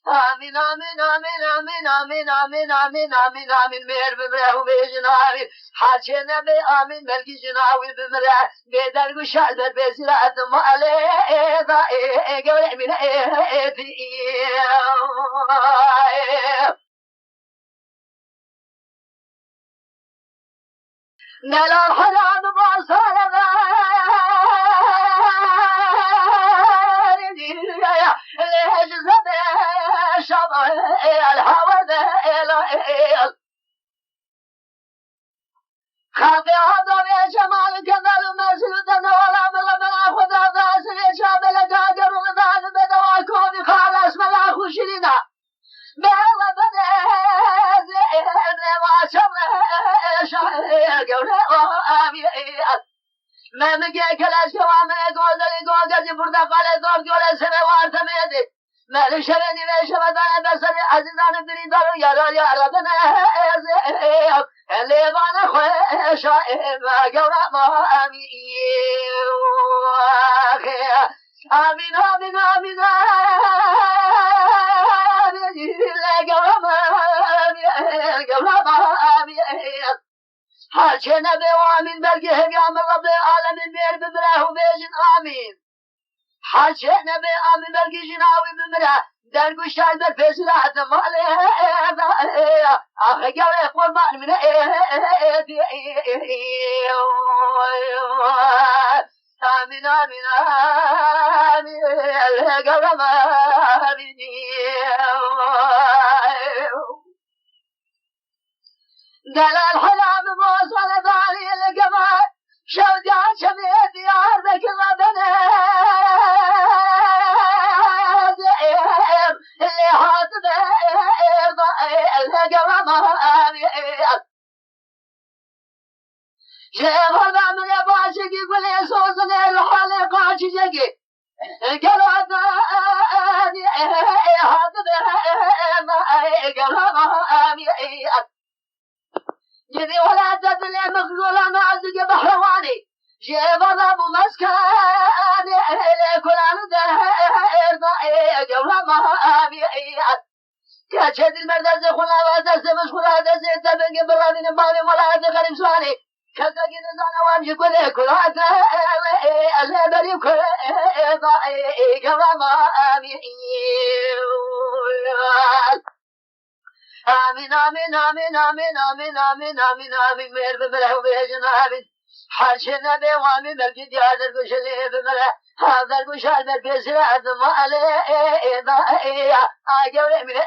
آمین آمین آمین آمین آمین آمین آمین آمین آمین مهر بمره و بیجن آمین هرچه نبی آمین ملکی جناوی بمره بیدر گوشال بر بزیرات ماله گوره من نلال حرام باصال خافي هذا يا جمال كمال مسجد ولا بلا خدا ذاس يا شامل قادر وذان بدواكم خالص ملا خوشينا بلا بدا ما شمل قوله امي ما مجي كلاش كوام قول جي بردا قال دور قول سنه وارتمدي ما لشبني لشبدان بسر عزيزان بريدار يا ربنا اللي بانا خوش ما قولا ما آمين آمين آمين لا قولا ما هرچه نبی آمین بلکه هنگام رب العالمین بیر بمره و بیجن آمین هرچه نبی آمین بلکه جناوی بمره در گوشتای بر پیسرات ماله آخه گوله قربان من آمین آمین آمین گوله ما دلال حلام موصل داري القمر شودع شمير ديار ذك الربنا اللي حاطب القمر شيخ هذا من يباشق يقول يسوسني الحالي قاعد يجي قالوا عداني حاطب القمر جدي ولا تدري مخزولا ما عندك بحرواني جيب ابو مسكاني كل انا دهر جولا ما ابي كاشد المردز خلا واسس مشغولا دزيت بنك برادين بالي ولا غريب سواني كذا كده انا وامشي كل هذا الله بري كل جولا ما ابي آمين آمين آمين آمين آمين آمين آمين آمين مهر بمره وبيجن آمين حرشي نبي وامين بلجد هذا القشل بمره هذا القشل بالبسر عظم عليه أجوري من